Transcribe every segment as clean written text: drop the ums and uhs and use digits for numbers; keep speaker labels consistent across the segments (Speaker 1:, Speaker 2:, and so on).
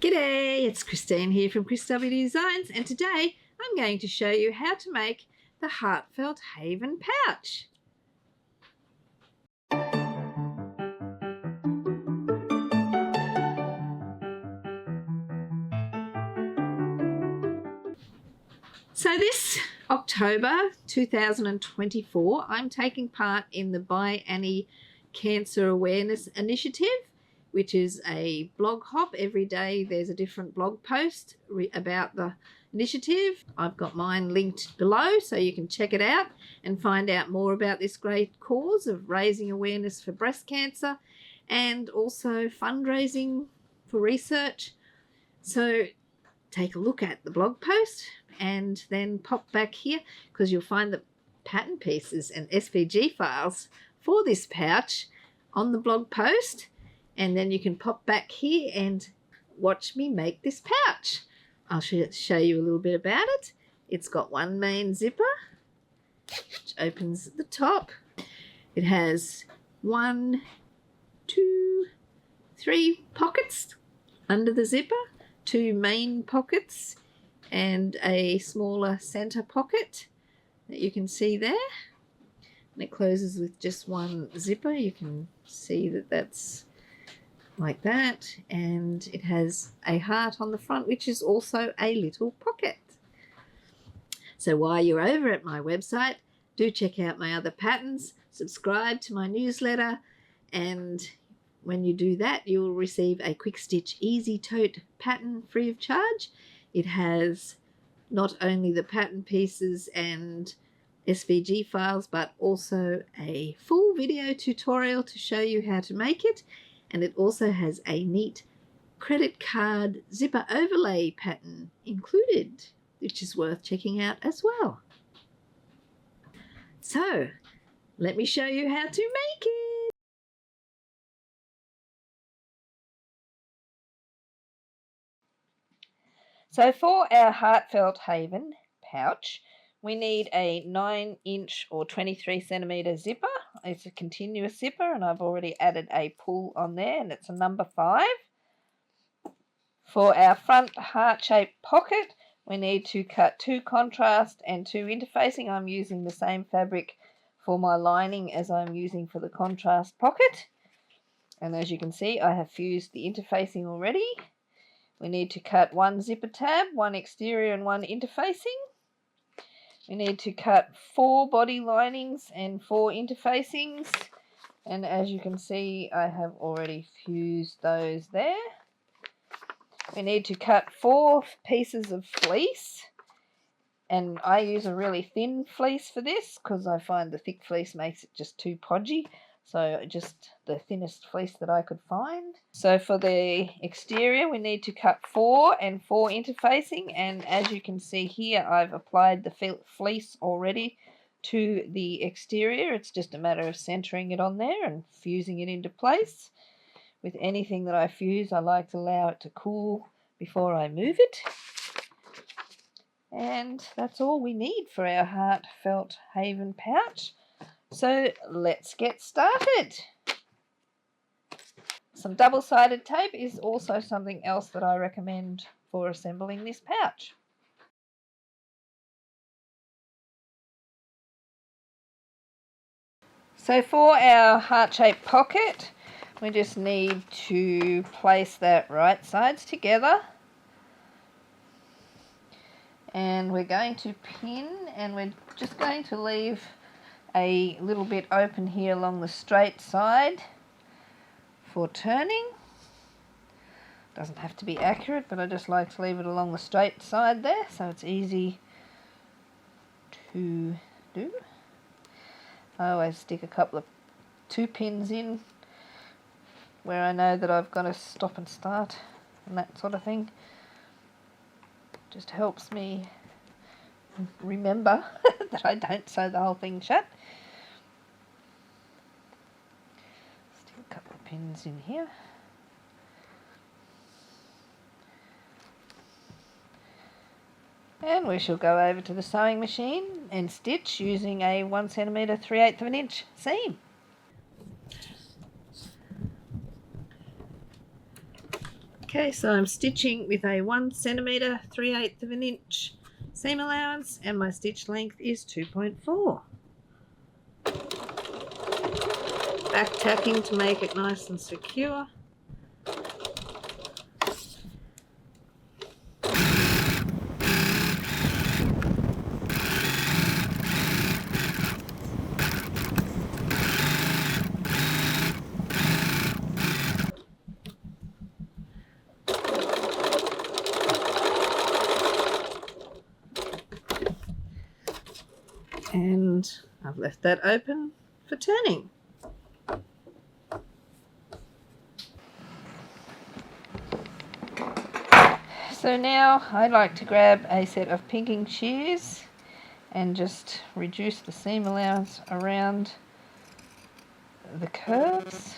Speaker 1: G'day, it's Christine here from Chris W Designs, and today I'm going to show you how to make the Heartfelt Haven pouch. So this October 2024, I'm taking part in the By Annie Cancer Awareness Initiative, which is a blog hop. Every day there's a different blog post about the initiative. I've got mine linked below so you can check it out and find out more about this great cause of raising awareness for breast cancer and also fundraising for research. So take a look at the blog post and then pop back here, because you'll find the pattern pieces and SVG files for this pouch on the blog post. And then you can pop back here and watch me make this pouch. I'll show you a little bit about it. It's got one main zipper, which opens at the top. It has 1, 2, 3 pockets under the zipper, 2 main pockets, and a smaller center pocket that you can see there. And it closes with just one zipper. You can see that that's like that, and it has a heart on the front, which is also a little pocket. So while you're over at my website, do check out my other patterns, subscribe to my newsletter, and when you do that, you'll receive a quick stitch easy tote pattern free of charge. It has not only the pattern pieces and SVG files, but also a full video tutorial to show you how to make it. And it also has a neat credit card zipper overlay pattern included, which is worth checking out as well. So let me show you how to make it. So for our Heartfelt Haven pouch, we need a 9-inch or 23cm zipper. It's a continuous zipper, and I've already added a pull on there, and it's a number 5. For our front heart-shaped pocket, we need to cut 2 contrast and 2 interfacing. I'm using the same fabric for my lining as I'm using for the contrast pocket. And as you can see, I have fused the interfacing already. We need to cut 1 zipper tab, 1 exterior and 1 interfacing. We need to cut 4 body linings and 4 interfacings, and as you can see, I have already fused those there. We need to cut 4 pieces of fleece, and I use a really thin fleece for this because I find the thick fleece makes it just too podgy. So just the thinnest fleece that I could find. So for the exterior, we need to cut 4 and 4 interfacing. And as you can see here, I've applied the fleece already to the exterior. It's just a matter of centering it on there and fusing it into place. With anything that I fuse, I like to allow it to cool before I move it. And that's all we need for our Heartfelt Haven pouch. So let's get started. Some double-sided tape is also something else that I recommend for assembling this pouch. So for our heart-shaped pocket, we just need to place that right sides together. And we're going to pin, and we're just going to leave a little bit open here along the straight side for turning. Doesn't have to be accurate, but I just like to leave it along the straight side there so it's easy to do. I always stick a couple of 2 pins in where I know that I've got to stop and start and that sort of thing. Just helps me remember that I don't sew the whole thing shut. Stick a couple of pins in here. And we shall go over to the sewing machine and stitch using a 1 cm 3/8 of an inch seam. Okay, so I'm stitching with a 1 centimetre 3/8 of an inch seam allowance, and my stitch length is 2.4. Back tacking to make it nice and secure. And I've left that open for turning. So now I like to grab a set of pinking shears and just reduce the seam allowance around the curves.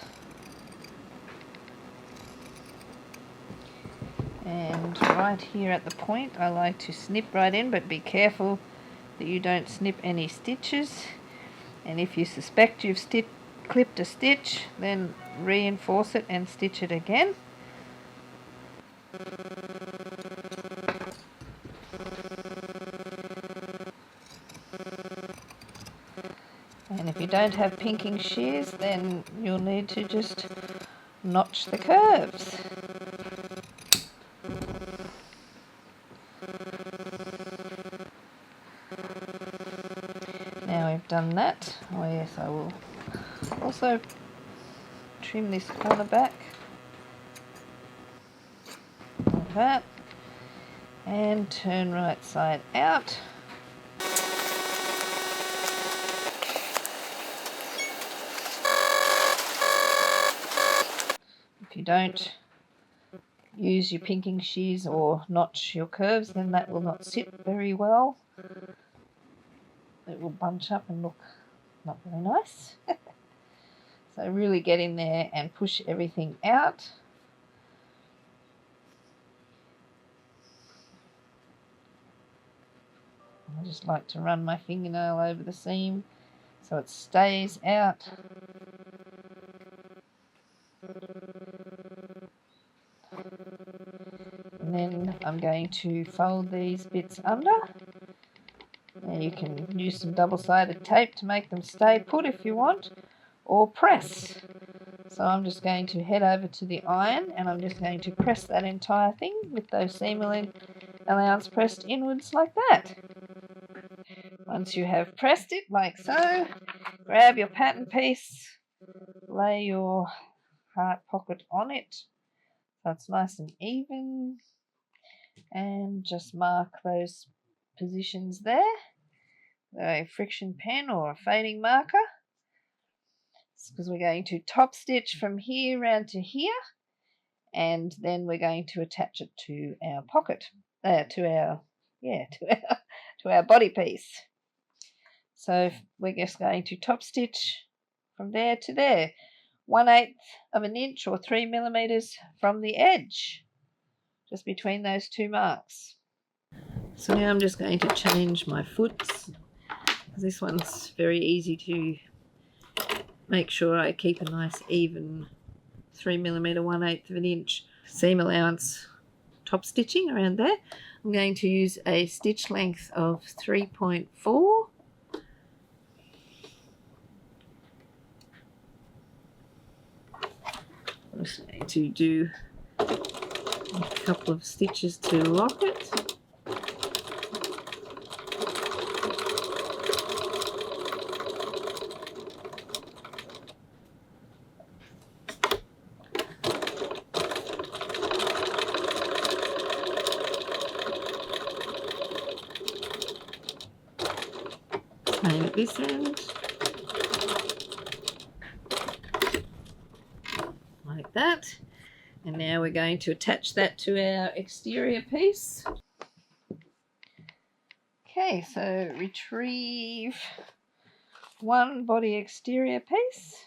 Speaker 1: And right here at the point I like to snip right in, but be careful that you don't snip any stitches, and if you suspect you've clipped a stitch, then reinforce it and stitch it again. And if you don't have pinking shears, then you'll need to just notch the curves. Now we've done that, oh yes, I will also trim this corner back like that and turn right side out. If you don't use your pinking shears or notch your curves, then that will not sit very well. It will bunch up and look not very nice. So really get in there and push everything out. I just like to run my fingernail over the seam so it stays out. And then I'm going to fold these bits under. Now you can use some double-sided tape to make them stay put if you want, or press. So I'm just going to head over to the iron and I'm just going to press that entire thing with those seam allowance pressed inwards like that. Once you have pressed it like so, grab your pattern piece, lay your heart pocket on it so it's nice and even, and just mark those positions there with a friction pen or a fading marker, because we're going to top stitch from here round to here, and then we're going to attach it to our pocket, to our body piece. So we're just going to top stitch from there to there, 1/8 of an inch or 3 millimeters from the edge, just between those two marks. So now I'm just going to change my foots. This one's very easy to make sure I keep a nice even 3 millimeter 1/8 of an inch seam allowance top stitching around there. I'm going to use a stitch length of 3.4. I'm just going to do a couple of stitches to lock it. Same at this end. Like that. And now we're going to attach that to our exterior piece. Okay, so retrieve one body exterior piece.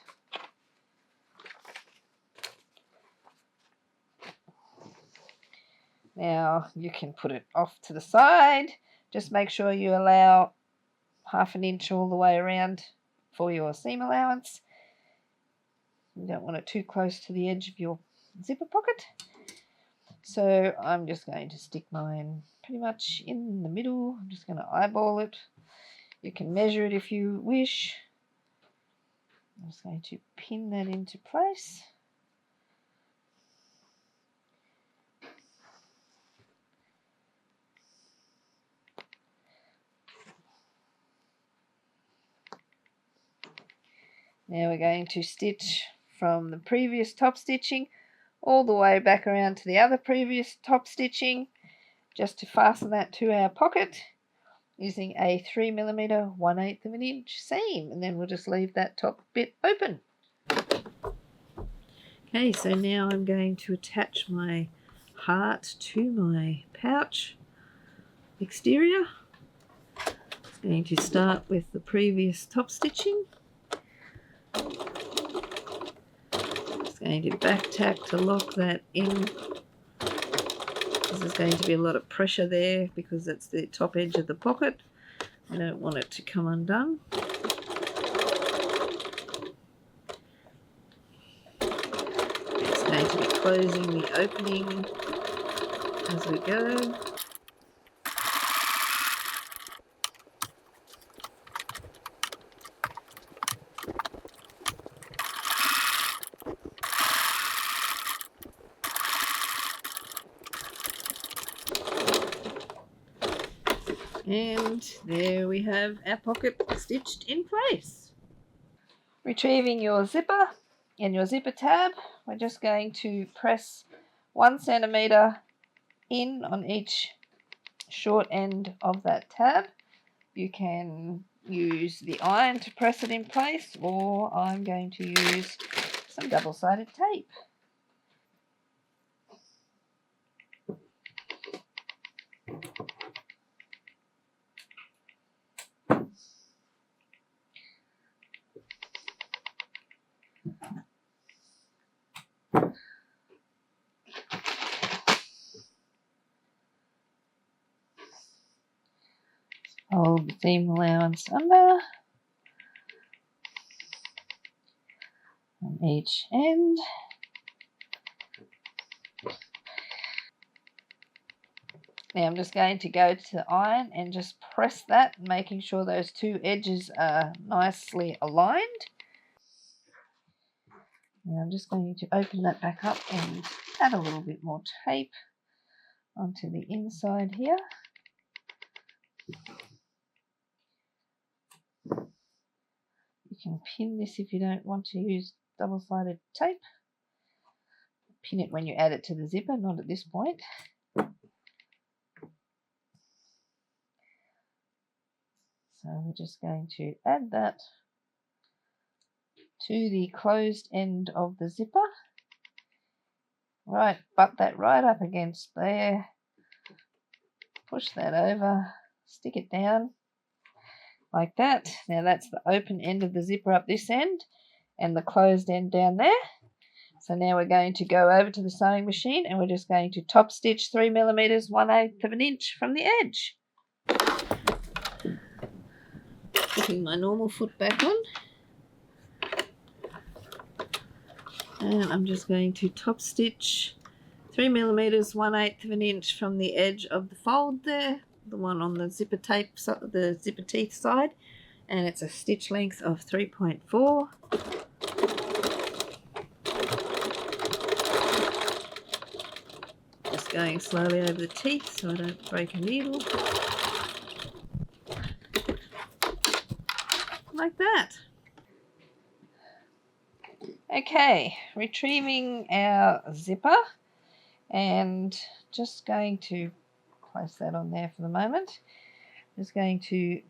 Speaker 1: Now you can put it off to the side. Just make sure you allow 1/2 inch all the way around for your seam allowance. You don't want it too close to the edge of your zipper pocket. So I'm just going to stick mine pretty much in the middle. I'm just going to eyeball it. You can measure it if you wish. I'm just going to pin that into place. Now we're going to stitch from the previous top stitching all the way back around to the other previous top stitching, just to fasten that to our pocket using a 3mm 1/8 of an inch seam, and then we'll just leave that top bit open. Okay, so now I'm going to attach my heart to my pouch exterior. I'm going to start with the previous top stitching. Just going to back tack to lock that in. There's going to be a lot of pressure there because that's the top edge of the pocket. I don't want it to come undone. It's going to be closing the opening as we go. And there we have our pocket stitched in place. Retrieving your zipper and your zipper tab, we're just going to press 1 centimetre in on each short end of that tab. You can use the iron to press it in place, or I'm going to use some double-sided tape. Hold the seam allowance under on each end. Now I'm just going to go to the iron and just press that, making sure those two edges are nicely aligned. Now I'm just going to open that back up and add a little bit more tape onto the inside here. You can pin this if you don't want to use double-sided tape. Pin it when you add it to the zipper, not at this point. So we're just going to add that to the closed end of the zipper. Right, butt that right up against there. Push that over, stick it down like that. Now that's the open end of the zipper up this end and the closed end down there. So now we're going to go over to the sewing machine and we're just going to top stitch 3mm 1/8 of an inch from the edge. Putting my normal foot back on. And I'm just going to top stitch 3mm 1/8 of an inch from the edge of the fold there, the one on the zipper tape, the zipper teeth side, and it's a stitch length of 3.4. Just going slowly over the teeth so I don't break a needle. Like that. Okay, retrieving our zipper and just going to place that on there for the moment. Just going to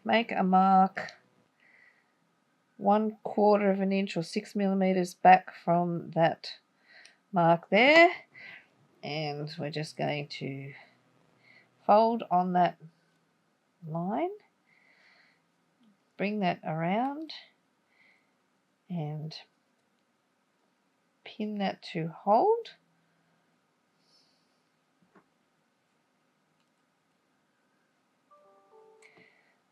Speaker 1: make a mark 1/4 of an inch or 6mm back from that mark there, and we're just going to fold on that line, bring that around and pin that to hold.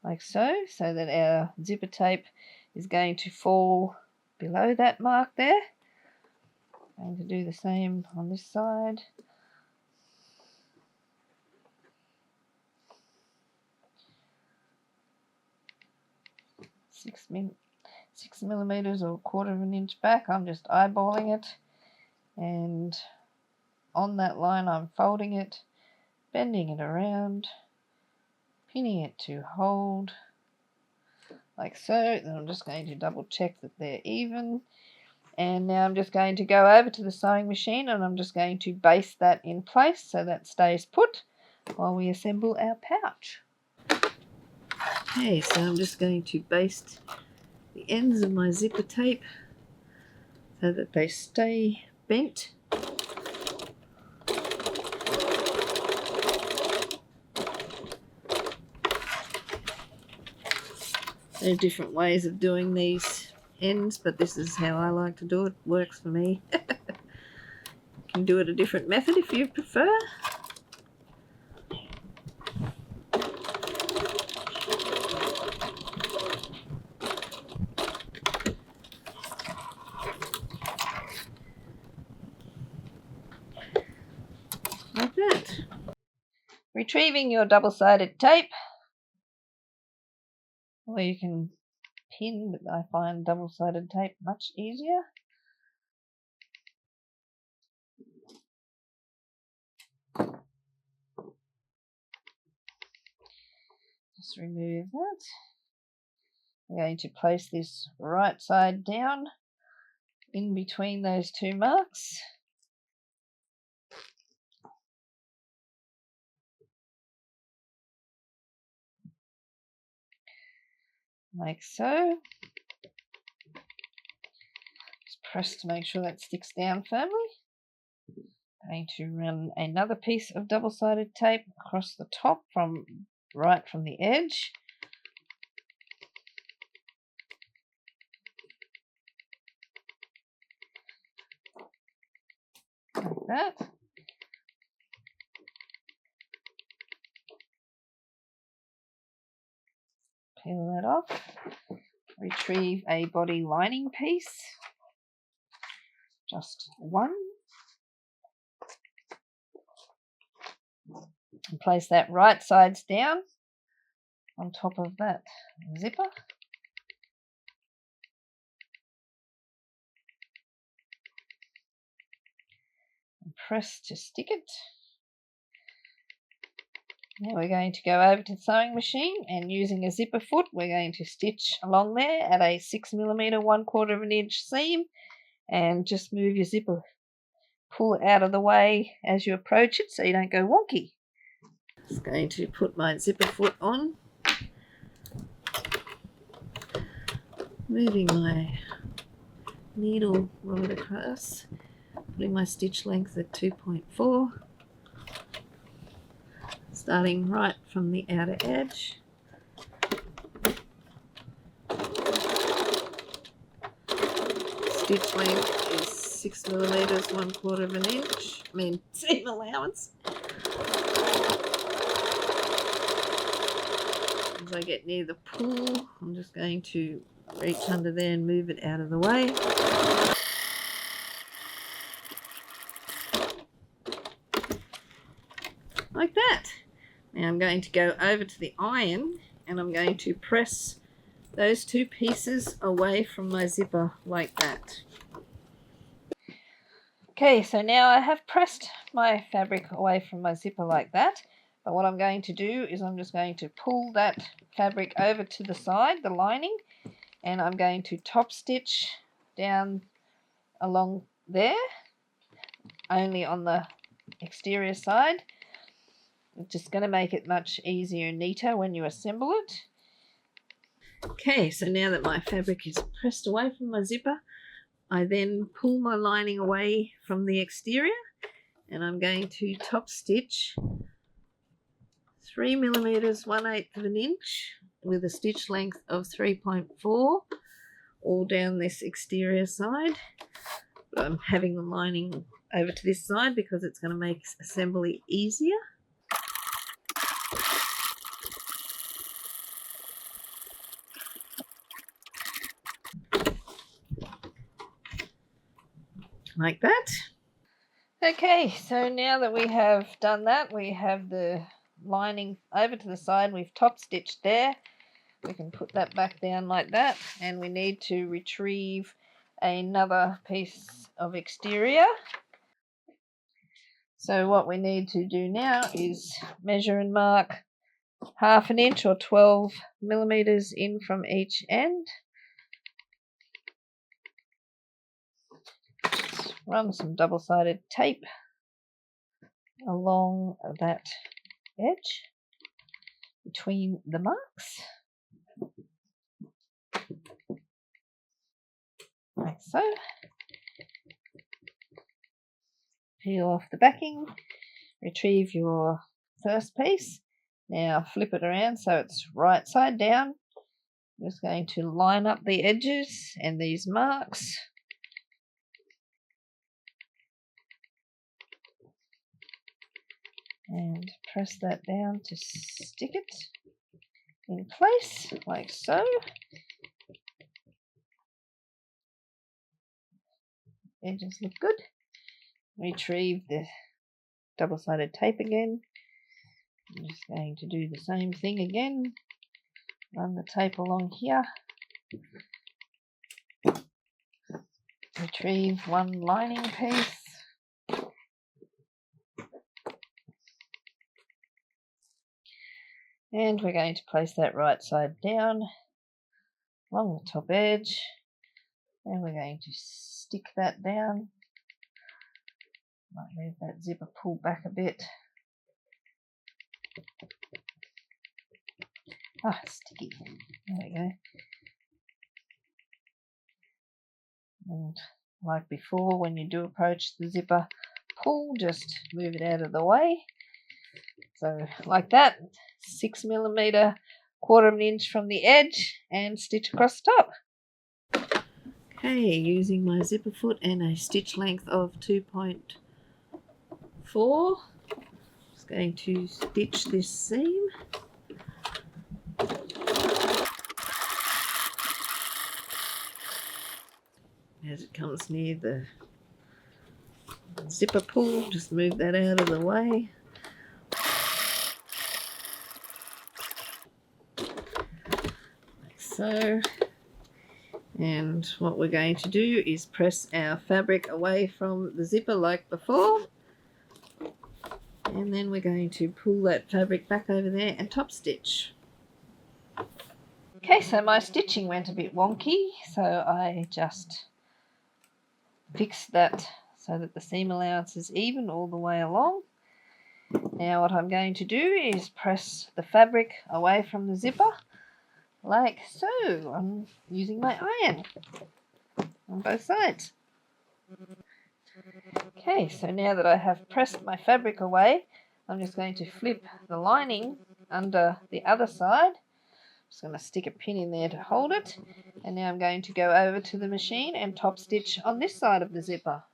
Speaker 1: Like so, so that our zipper tape is going to fall below that mark there. Going to do the same on this side. Six millimeters or 1/4 of an inch back. I'm just eyeballing it, and on that line I'm folding it, bending it around, pinning it to hold like so. Then I'm just going to double check that they're even, and now I'm just going to go over to the sewing machine and I'm just going to baste that in place so that stays put while we assemble our pouch. Okay, so I'm just going to baste the ends of my zipper tape so that they stay bent. There are different ways of doing these ends, but this is how I like to do it. Works for me. You can do it a different method if you prefer. Like that. Retrieving your double-sided tape, or you can pin, but I find double-sided tape much easier. Just remove that. I'm going to place this right side down in between those two marks. Like so. Just press to make sure that sticks down firmly. I'm going to run another piece of double-sided tape across the top right from the edge. Like that. Peel that off. Retrieve a body lining piece. Just one. And place that right sides down on top of that zipper. And press to stick it. Now we're going to go over to the sewing machine, and using a zipper foot we're going to stitch along there at a 6 millimeter 1/4 of an inch seam, and just move your zipper, pull it out of the way as you approach it so you don't go wonky. Just going to put my zipper foot on, moving my needle right across, putting my stitch length at 2.4, starting right from the outer edge. Stitch length is 6 millimeters 1/4 of an inch. Seam allowance. As I get near the pull, I'm just going to reach under there and move it out of the way. Like that. Now I'm going to go over to the iron and I'm going to press those two pieces away from my zipper like that. Okay, so now I have pressed my fabric away from my zipper like that, but what I'm going to do is I'm just going to pull that fabric over to the side, the lining, and I'm going to top stitch down along there, only on the exterior side. It's just going to make it much easier and neater when you assemble it. Okay, so now that my fabric is pressed away from my zipper, I then pull my lining away from the exterior and I'm going to top stitch 3 millimeters 1/8 of an inch with a stitch length of 3.4 all down this exterior side. But I'm having the lining over to this side because it's going to make assembly easier. like that. Okay, so now that we have done that, we have the lining over to the side. We've top stitched there. We can put that back down like that, and we need to retrieve another piece of exterior. So what we need to do now is measure and mark 1/2 inch or 12 millimeters in from each end. Run some double-sided tape along that edge between the marks, like so. Peel off the backing, retrieve your first piece. Now flip it around so it's right side down. I'm just going to line up the edges and these marks. And press that down to stick it in place, like so. Edges look good. Retrieve the double-sided tape again. I'm just going to do the same thing again. Run the tape along here. Retrieve one lining piece. And we're going to place that right side down along the top edge. And we're going to stick that down. Might leave that zipper pulled back a bit. Ah, sticky. There we go. And like before, when you do approach the zipper pull, just move it out of the way. So like that, 6 millimeter, 1/4 inch from the edge, and stitch across the top. Okay, using my zipper foot and a stitch length of 2.4, just going to stitch this seam. As it comes near the zipper pull, just move that out of the way. Like so. And what we're going to do is press our fabric away from the zipper like before. And then we're going to pull that fabric back over there and top stitch. Okay, so my stitching went a bit wonky, so I just fixed that so that the seam allowance is even all the way along. Now what I'm going to do is press the fabric away from the zipper like so. I'm using my iron on both sides. Okay, so now that I have pressed my fabric away, I'm just going to flip the lining under the other side. Just going to stick a pin in there to hold it, and now I'm going to go over to the machine and top stitch on this side of the zipper.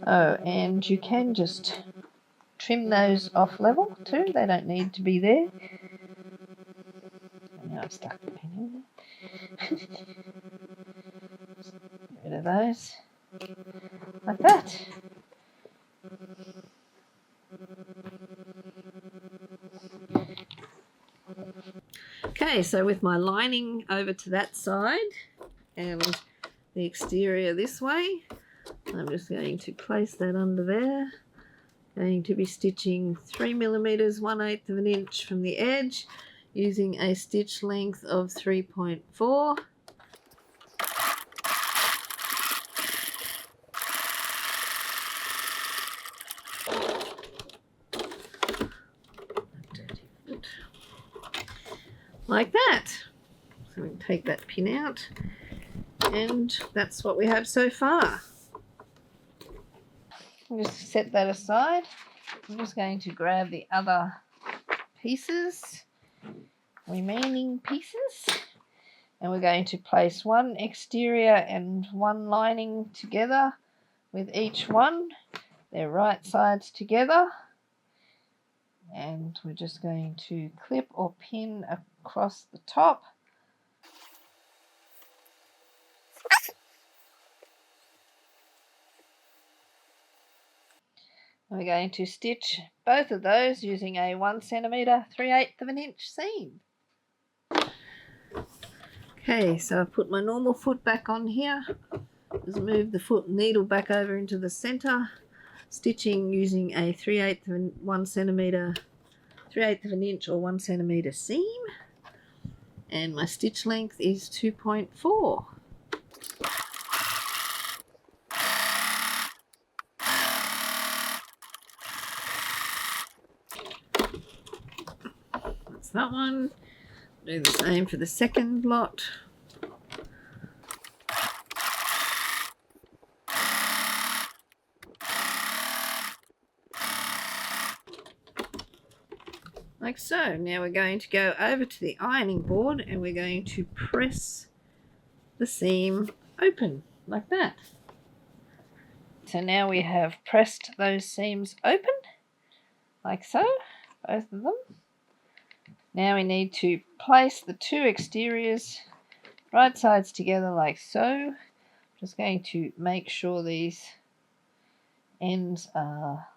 Speaker 1: Oh, and you can just trim those off level too, they don't need to be there. And now I've stuck the pin in there. Get rid of those, like that. Okay, so with my lining over to that side and the exterior this way, I'm just going to place that under there. Going to be stitching 3 millimeters, 1/8 inch from the edge, using a stitch length of 3.4. Like that. So we can take that pin out, and that's what we have so far. I'll just set that aside. I'm just going to grab the other pieces, remaining pieces, and we're going to place one exterior and one lining together with each one. They're right sides together, and we're just going to clip or pin across the top. We're going to stitch both of those using a 1 centimetre 3/8 of an inch seam. Okay, so I've put my normal foot back on here. Just move the foot needle back over into the centre, stitching using a 3/8 of 1 centimetre 3/8 of an inch or 1 centimetre seam, and my stitch length is 2.4. That's that one. Do the same for the second lot. Like so. Now we're going to go over to the ironing board and we're going to press the seam open like that. So now we have pressed those seams open like so, both of them. Now we need to place the two exteriors right sides together like so. Just going to make sure these ends are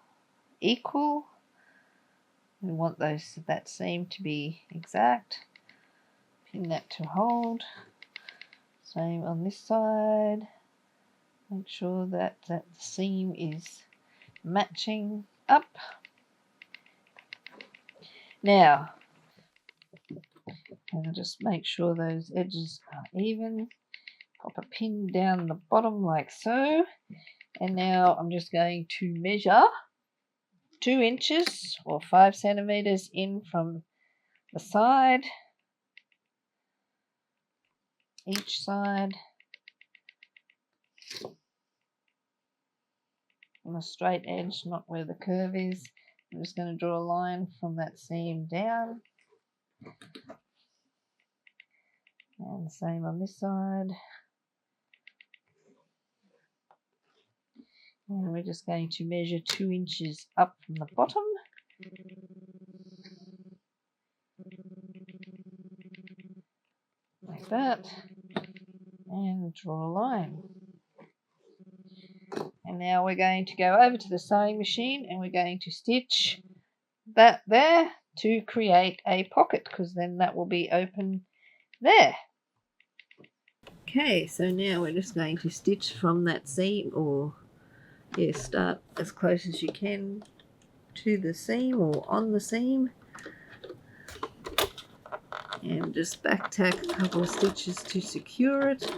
Speaker 1: equal. We want that seam to be exact. Pin that to hold. Same on this side. Make sure that that seam is matching up. Now, I'll just make sure those edges are even. Pop a pin down the bottom like so. And now I'm just going to measure 2 inches or 5 centimeters in from the side, each side, on a straight edge, not where the curve is. I'm just going to draw a line from that seam down, and the same on this side. And we're just going to measure 2 inches up from the bottom. Like that. And draw a line. And now we're going to go over to the sewing machine and we're going to stitch that there to create a pocket, because then that will be open there. Okay, so now we're just going to stitch from that seam, or start as close as you can to the seam or on the seam, and just back tack a couple of stitches to secure it,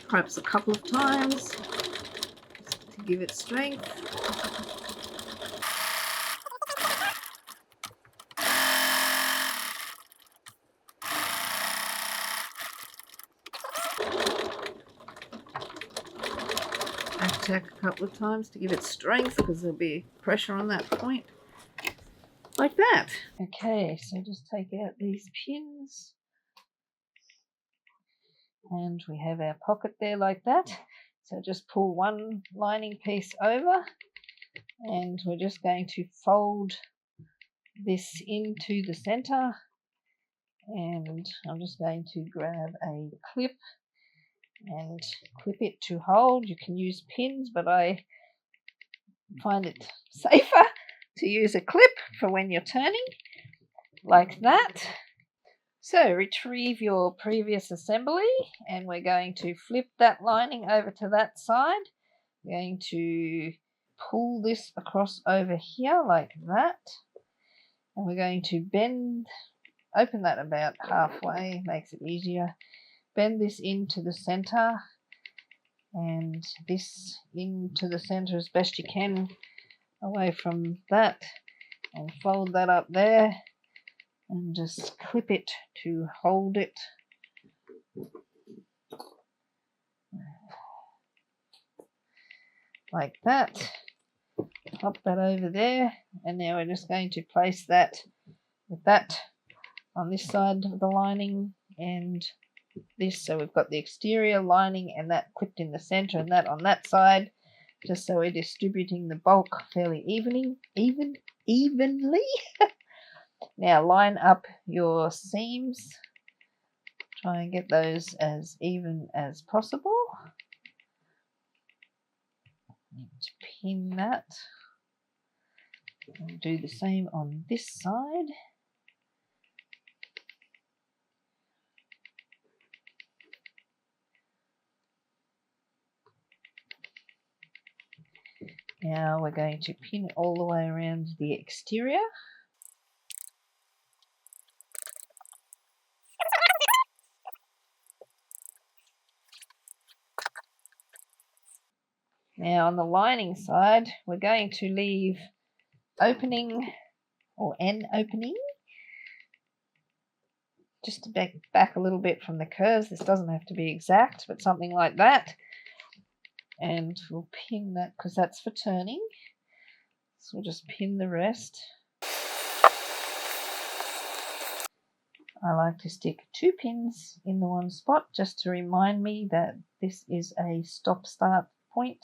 Speaker 1: perhaps a couple of times to give it strength. Back tack a couple of times to give it strength, because there'll be pressure on that point. Like that. Okay, so just take out these pins. And we have our pocket there like that. So just pull one lining piece over, and we're just going to fold this into the center, and I'm just going to grab a clip and clip it to hold. You can use pins, but I find it safer to use a clip for when you're turning, like that. So retrieve your previous assembly, and we're going to flip that lining over to that side. We're going to pull this across over here like that, and we're going to open that about halfway, makes it easier. Bend this into the center, and this into the center as best you can away from that, and fold that up there, and just clip it to hold it. Like that. Pop that over there, and now we're just going to place that with that on this side of the lining and this, so we've got the exterior lining and that clipped in the center, and that on that side, just so we're distributing the bulk fairly evenly. Now line up your seams, try and get those as even as possible. Need to pin that. And do the same on this side. Now we're going to pin it all the way around the exterior. Now on the lining side, we're going to leave opening or an opening just to back a little bit from the curves. This doesn't have to be exact, but something like that. And we'll pin that because that's for turning. So we'll just pin the rest. I like to stick 2 pins in the one spot just to remind me that this is a stop-start point.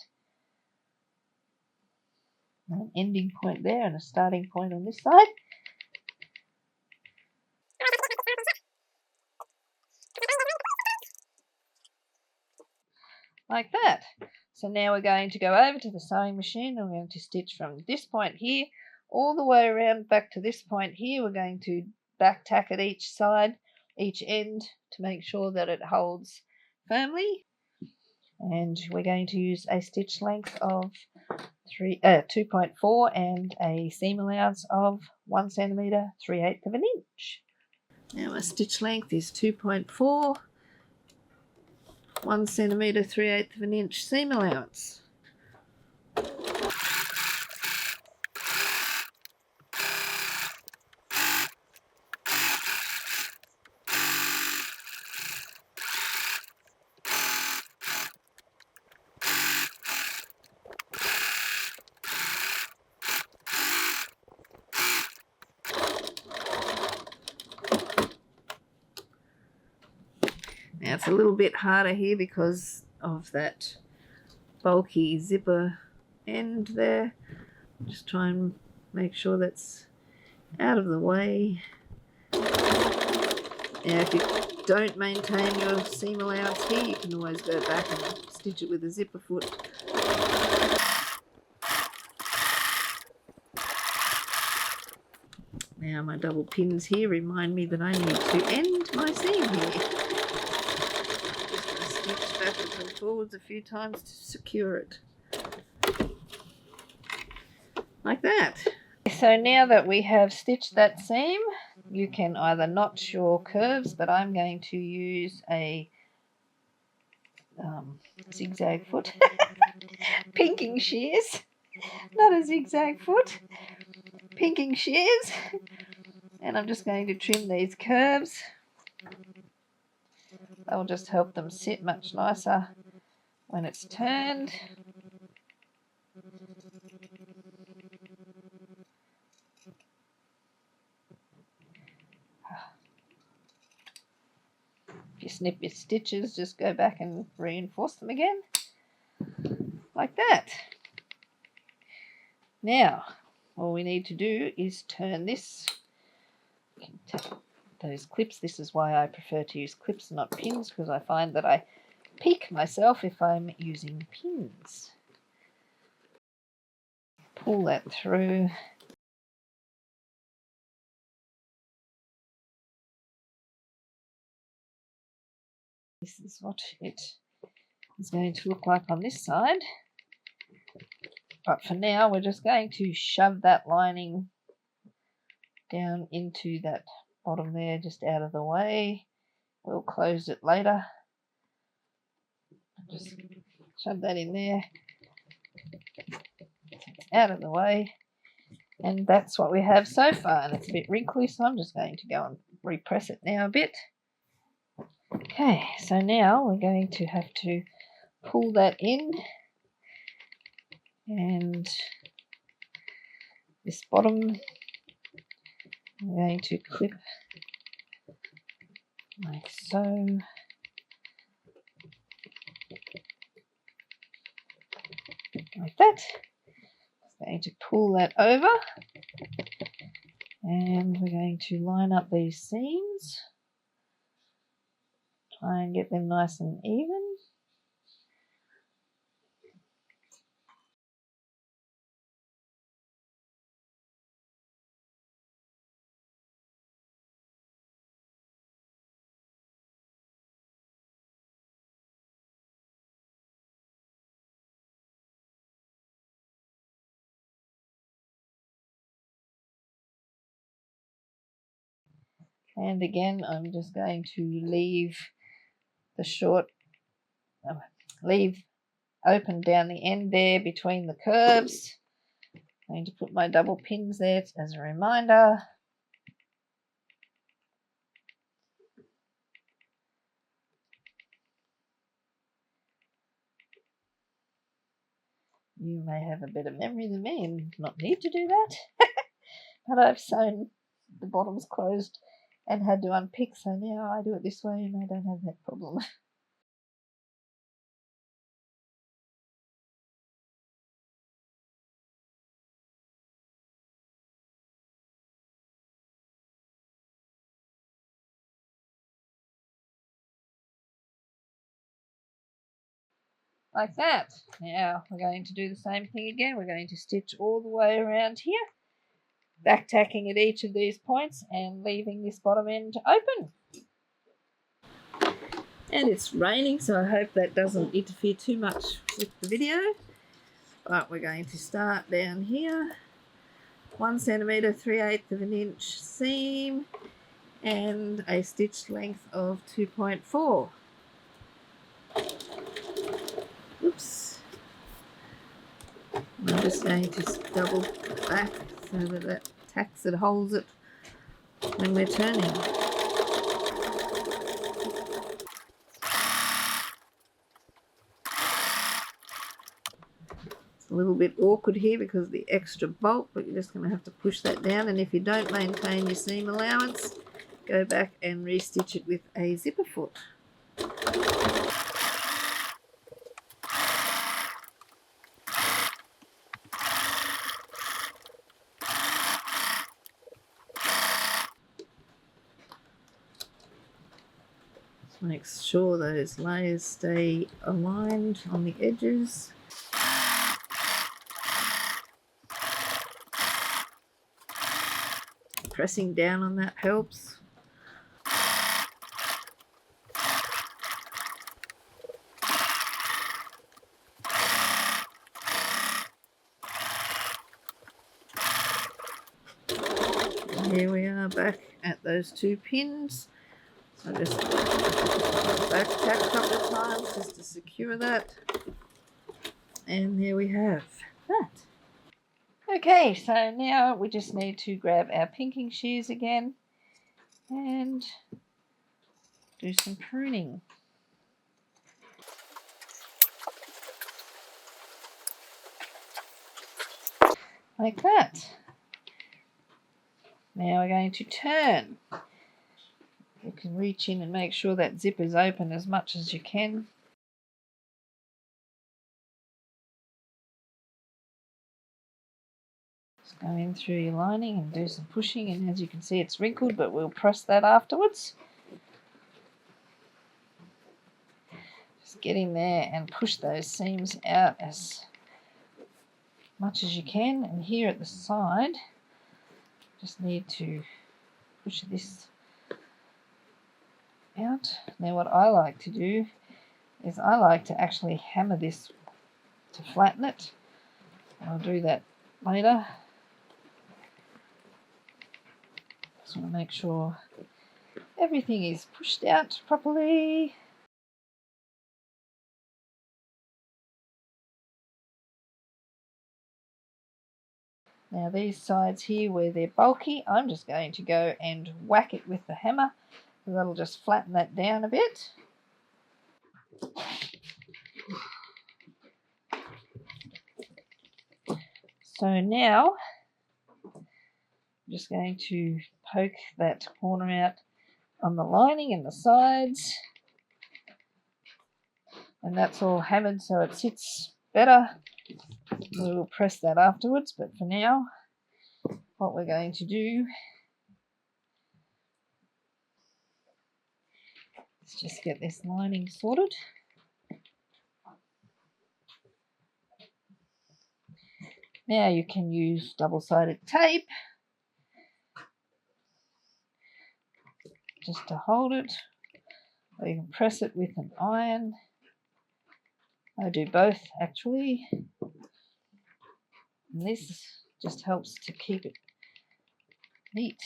Speaker 1: An ending point there and a starting point on this side. Like that. So now we're going to go over to the sewing machine and we're going to stitch from this point here all the way around back to this point here. We're going to back tack at each side, each end, to make sure that it holds firmly. And we're going to use a stitch length of 2.4 and a seam allowance of 1 centimetre 3/8 of an inch. Now my stitch length is 2.4, 1 centimetre 3/8 of an inch seam allowance. Now it's a little bit harder here because of that bulky zipper end there. Just try and make sure that's out of the way. Now if you don't maintain your seam allowance here, you can always go back and stitch it with a zipper foot. Now my double pins here remind me that I need to end my seam here. Just going to stitch backwards and forwards a few times to secure it. Like that. So now that we have stitched that seam, you can either notch your curves, but I'm going to use a zigzag foot. Pinking shears, not a zigzag foot. Pinking shears. And I'm just going to trim these curves. That will just help them sit much nicer when it's turned. If you snip your stitches, just go back and reinforce them again. Like that. Now, all we need to do is turn this. Take those clips. This is why I prefer to use clips and not pins, because I find that I peak myself if I'm using pins. Pull that through. This is what it is going to look like on this side. But for now, we're just going to shove that lining down into that bottom there, just out of the way. We'll close it later. Just shove that in there. It's out of the way. And that's what we have so far. And it's a bit wrinkly, so I'm just going to go and repress it now a bit. Okay, so now we're going to have to pull that in. And this bottom, I'm going to clip like so. Like that. I'm going to pull that over. And we're going to line up these seams. Try and get them nice and even. And again, I'm just going to leave the leave open down the end there between the curves. I'm going to put my double pins there as a reminder. You may have a better memory than me and not need to do that. But I've sewn the bottoms closed and had to unpick, so now I do it this way and I don't have that problem. Like that. Now we're going to do the same thing again. We're going to stitch all the way around here, back tacking at each of these points and leaving this bottom end open. And it's raining, so I hope that doesn't interfere too much with the video. But we're going to start down here, 1 centimetre, 3/8 of an inch seam, and a stitch length of 2.4. Oops. I'm just going to double back so that that tacks it, holds it when we're turning. It's a little bit awkward here because of the extra bolt, but you're just going to have to push that down, and if you don't maintain your seam allowance, go back and restitch it with a zipper foot. Make sure those layers stay aligned on the edges. Pressing down on that helps. And here we are back at those 2 pins. So just back tap a couple of times just to secure that. And there we have that. Okay, so now we just need to grab our pinking shears again and do some pruning. Like that. Now we're going to turn. You can reach in and make sure that zip is open as much as you can. Just go in through your lining and do some pushing, and as you can see it's wrinkled, but we'll press that afterwards. Just get in there and push those seams out as much as you can, and here at the side just need to push this out. Now what I like to do is I like to actually hammer this to flatten it. I'll do that later. Just want to make sure everything is pushed out properly. Now these sides here where they're bulky, I'm just going to go and whack it with the hammer, so that'll just flatten that down a bit. So now I'm just going to poke that corner out on the lining and the sides, and that's all hammered so it sits better. We will press that afterwards, but for now what we're going to do is just get this lining sorted. Now you can use double-sided tape just to hold it, or you can press it with an iron. I do both actually, and this just helps to keep it neat.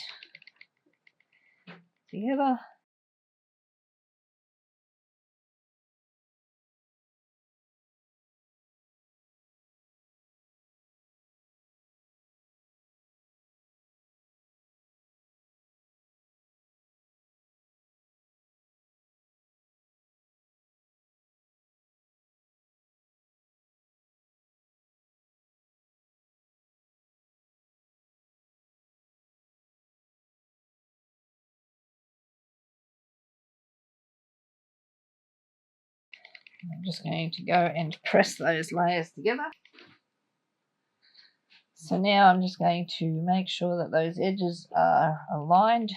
Speaker 1: together. I'm just going to go and press those layers together. So now I'm just going to make sure that those edges are aligned,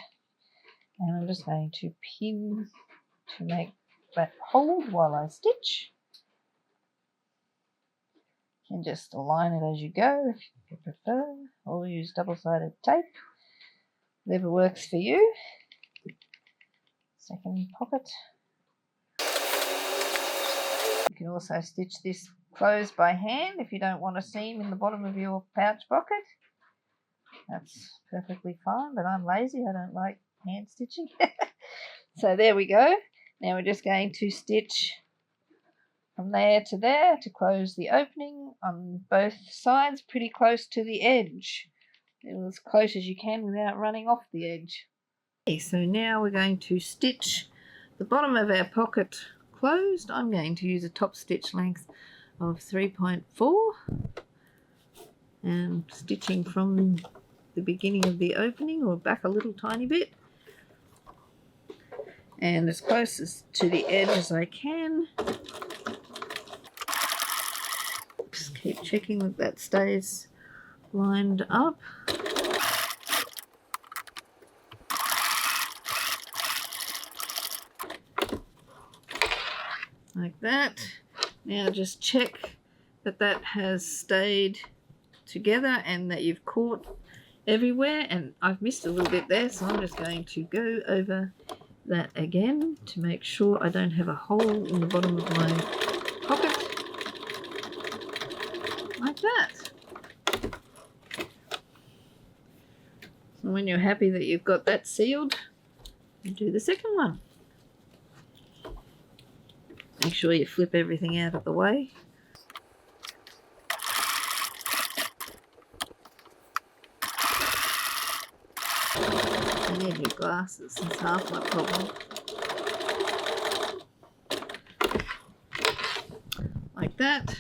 Speaker 1: and I'm just going to pin to make that hold while I stitch. You can just align it as you go if you prefer, or use double-sided tape, whatever works for you. Second pocket. You can also stitch this closed by hand if you don't want a seam in the bottom of your pouch pocket. That's perfectly fine, but I'm lazy. I don't like hand stitching. So there we go. Now we're just going to stitch from there to there to close the opening on both sides, pretty close to the edge. As close as you can without running off the edge. Okay, so now we're going to stitch the bottom of our pocket closed. I'm going to use a top stitch length of 3.4 and stitching from the beginning of the opening or back a little tiny bit and as close as to the edge as I can. Just keep checking that that stays lined up. Like that. Now just check that that has stayed together and that you've caught everywhere, and I've missed a little bit there, so I'm just going to go over that again to make sure I don't have a hole in the bottom of my pocket. Like that. And when you're happy that you've got that sealed, you do the second one. Make sure you flip everything out of the way. I need your glasses, it's half my problem. Like that.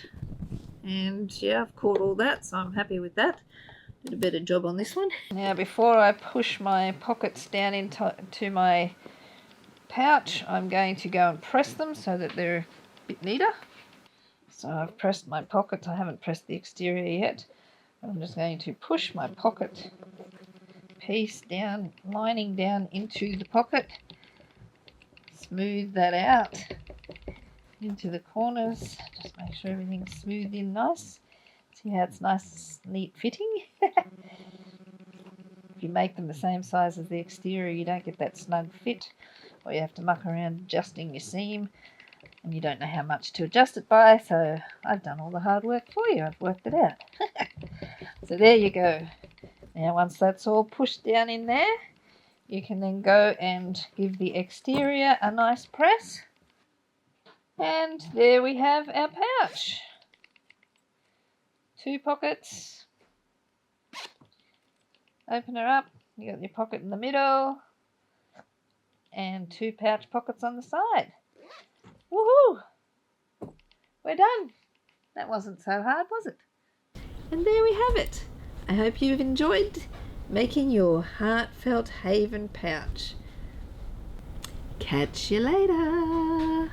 Speaker 1: And yeah, I've caught all that, so I'm happy with that. Did a better job on this one. Now before I push my pockets down into my pouch, I'm going to go and press them so that they're a bit neater. So I've pressed my pockets. I haven't pressed the exterior yet. I'm just going to push my pocket piece down, lining down into the pocket. Smooth that out into the corners. Just make sure everything's smoothed in nice. See how it's nice, neat fitting. If you make them the same size as the exterior, you don't get that snug fit, or you have to muck around adjusting your seam, and you don't know how much to adjust it by, so I've done all the hard work for you. I've worked it out. So there you go. Now once that's all pushed down in there, you can then go and give the exterior a nice press. And there we have our pouch. 2 pockets. Open her up. You got your pocket in the middle. And 2 pouch pockets on the side. Woohoo! We're done. That wasn't so hard, was it? And there we have it. I hope you've enjoyed making your heartfelt haven pouch. Catch you later.